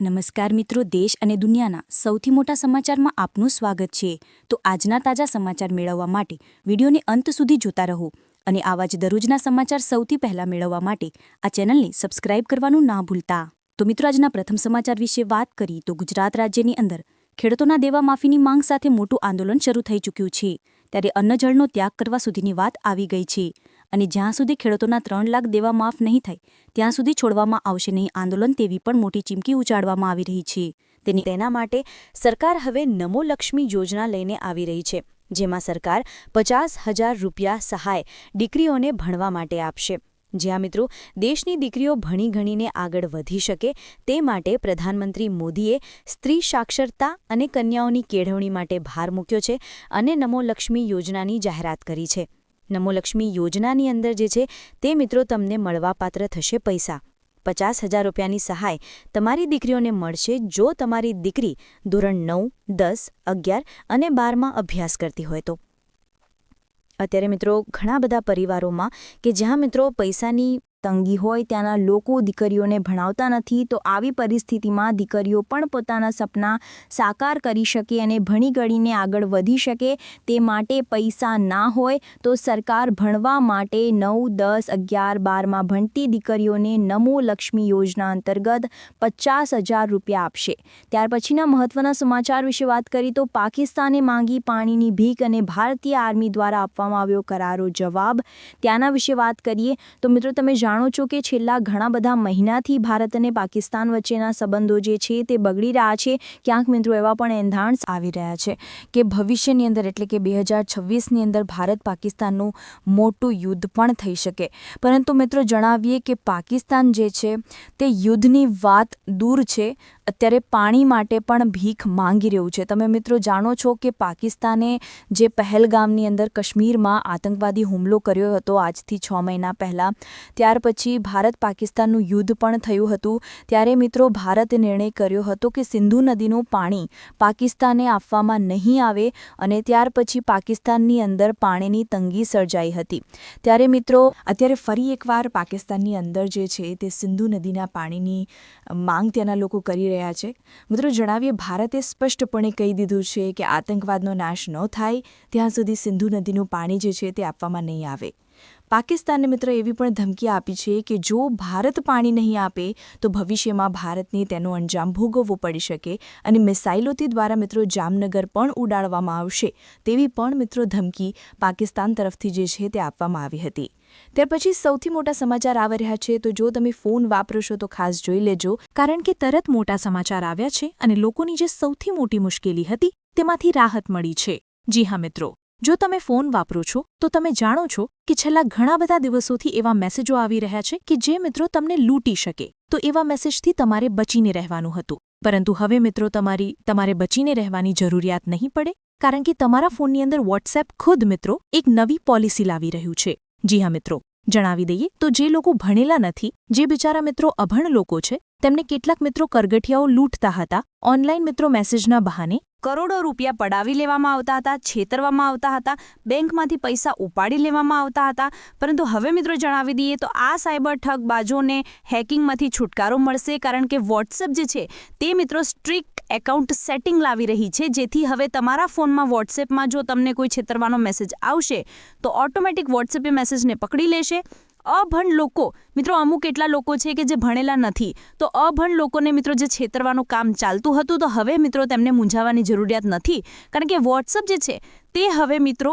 નમસ્કાર મિત્રો, દેશ અને દુનિયાના સૌથી મોટા સમાચારમાં આપનું સ્વાગત છે. તો આજના તાજા સમાચાર મેળવવા માટે વિડીયોને અંત સુધી જોતા રહો અને આવા જ દરરોજના સમાચાર સૌથી પહેલા મેળવવા માટે આ ચેનલને સબસ્ક્રાઇબ કરવાનું ના ભૂલતા. તો મિત્રો, આજના પ્રથમ સમાચાર વિશે વાત કરીએ તો ગુજરાત રાજ્યની અંદર ખેડૂતોના દેવા માફીની માંગ સાથે મોટું આંદોલન શરૂ થઈ ચૂક્યું છે. ત્યારે અન્નજળનો ત્યાગ કરવા સુધીની વાત આવી ગઈ છે અને જ્યાં સુધી ખેડૂતોના 3 લાખ દેવા માફ નહીં થાય ત્યાં સુધી છોડવામાં આવશે નહીં આંદોલન, તેવી પણ મોટી ચીમકી ઉચ્ચારવામાં આવી રહી છે. તેના માટે સરકાર હવે નમો લક્ષ્મી યોજના લઈને આવી રહી છે, જેમાં સરકાર 50,000 રૂપિયા સહાય દીકરીઓને ભણવા માટે આપશે. જ્યાં મિત્રો, દેશની દીકરીઓ ભણી ગણીને આગળ વધી શકે તે માટે પ્રધાનમંત્રી મોદીએ સ્ત્રી સાક્ષરતા અને કન્યાઓની કેળવણી માટે ભાર મૂક્યો છે અને નમો લક્ષ્મી યોજનાની જાહેરાત કરી છે. નમો લક્ષ્મી યોજનાની અંદર જે છે તે મિત્રો તમને મળવાપાત્ર થશે પૈસા. 50,000 રૂપિયાની સહાય તમારી દીકરીઓને મળશે જો તમારી દીકરી ધોરણ 9, 10, 11 અને 12માં અભ્યાસ કરતી હોય તો. અત્યારે મિત્રો ઘણા બધા પરિવારોમાં કે જ્યાં મિત્રો પૈસાની તંગી હોય ત્યાંના લોકો દીકરીઓને ભણાવતા નથી, તો આવી પરિસ્થિતિમાં દીકરીઓ પણ પોતાના સપના સાકાર કરી શકે અને ભણી ગણીને આગળ વધી શકે તે માટે પૈસા ના હોય તો સરકાર ભણવા માટે 9, 10, 11, 12માં ભણતી દીકરીઓને નમો લક્ષ્મી યોજના અંતર્ગત 50,000 રૂપિયા આપશે. ત્યાર પછીના મહત્વના સમાચાર વિશે વાત કરીએ તો પાકિસ્તાને માંગી પાણીની ભીખ અને ભારતીય આર્મી દ્વારા આપવામાં આવ્યો કરારો જવાબ. ત્યાંના વિશે વાત કરીએ તો મિત્રો, તમે જાણો છો કે છેલ્લા ઘણા બધા મહિનાથી ભારત અને પાકિસ્તાન વચ્ચેના સંબંધો જે છે તે બગડી રહ્યા છે. ક્યાંક મિત્રો એવા પણ એંધાણ આવી રહ્યા છે કે ભવિષ્યની અંદર એટલે કે 2026ની અંદર ભારત પાકિસ્તાનનું મોટું યુદ્ધ પણ થઈ શકે. પરંતુ મિત્રો જણાવીએ કે પાકિસ્તાન જે છે તે યુદ્ધની વાત દૂર છે, અત્યારે પાણી માટે પણ ભીખ માંગી રહ્યું છે. તમે મિત્રો જાણો છો કે પાકિસ્તાને જે પહેલગામની અંદર કાશ્મીરમાં આતંકવાદી હુમલો કર્યો હતો આજથી 6 મહિના પહેલાં, ત્યાર પછી ભારત પાકિસ્તાનનું યુદ્ધ પણ થયું હતું. ત્યારે મિત્રો ભારતે નિર્ણય કર્યો હતો કે સિંધુ નદીનું પાણી પાકિસ્તાને આપવામાં નહીં આવે અને ત્યાર પછી પાકિસ્તાનની અંદર પાણીની તંગી સર્જાઈ હતી. ત્યારે મિત્રો અત્યારે ફરી એકવાર પાકિસ્તાનની અંદર જે છે તે સિંધુ નદીના પાણીની માંગ ત્યાંના લોકો કરી રહ્યા છે. મિત્રો જણાવીએ, ભારતે સ્પષ્ટપણે કહી દીધું છે કે આતંકવાદનો નાશ ન થાય ત્યાં સુધી સિંધુ નદીનું પાણી જે છે તે આપવામાં નહીં આવે. પાકિસ્તાને મિત્રો એવી પણ ધમકી આપી છે કે જો ભારત પાણી નહીં આપે તો ભવિષ્યમાં ભારતને તેનો અંજામ ભોગવવો પડી શકે અને મિસાઇલોથી દ્વારા મિત્રો જામનગર પણ ઉડાડવામાં આવશે તેવી પણ મિત્રો ધમકી પાકિસ્તાન તરફથી જે છે તે આપવામાં આવી હતી. ત્યાર પછી સૌથી મોટા સમાચાર આવી રહ્યા છે, તો જો તમે ફોન વાપરો છો તો ખાસ જોઈ લેજો, કારણ કે તરત મોટા સમાચાર આવ્યા છે અને લોકોની જે સૌથી મોટી મુશ્કેલી હતી તેમાંથી રાહત મળી છે. જી હા મિત્રો, જો તમે ફોન વાપરો છો તો તમે જાણો છો કે છેલ્લા ઘણા બધા દિવસોથી એવા મેસેજો આવી રહ્યા છે કે જે મિત્રો તમને લૂંટી શકે. તો એવા મેસેજથી તમારે બચીને રહેવાનું હતું, પરંતુ હવે મિત્રો તમારે બચીને રહેવાની જરૂરિયાત નહીં પડે, કારણ કે તમારા ફોનની અંદર વોટ્સએપ ખુદ મિત્રો એક નવી પોલિસી લાવી રહ્યું છે. જી હા મિત્રો, જણાવી દઈએ તો જે લોકો ભણેલા નથી, જે બિચારા મિત્રો અભણ લોકો છે, તેમને કેટલાક મિત્રો કરગઠિયાઓ લૂંટતા હતા. ઓનલાઈન મિત્રો મેસેજના બહાને કરોડો રૂપિયા પડાવી લેવામાં આવતા હતા, છેતરવામાં આવતા હતા, બેંકમાંથી પૈસા ઉપાડી લેવામાં આવતા હતા. પરંતુ હવે મિત્રો જણાવી દઈએ તો આ સાયબર ઠગબાજોને હેકિંગમાંથી છુટકારો મળશે, કારણ કે વોટ્સએપ જે છે તે મિત્રો સ્ટ્રિક્ટ એકાઉન્ટ સેટિંગ લાવી રહી છે, જેથી હવે તમારા ફોનમાં વોટ્સએપમાં જો તમને કોઈ છેતરવાનો મેસેજ આવશે તો ઓટોમેટિક વોટ્સએપ એ મેસેજને પકડી લેશે. અભણ લોકો મિત્રો, અમુક એટલા લોકો છે કે જે ભણેલા નથી, તો અભણ લોકોને મિત્રો જે છેતરવાનું કામ ચાલતું હતું તો હવે મિત્રો તેમને મૂંઝાવાની જરૂરિયાત નથી, કારણ કે વોટ્સએપ જે છે તે હવે મિત્રો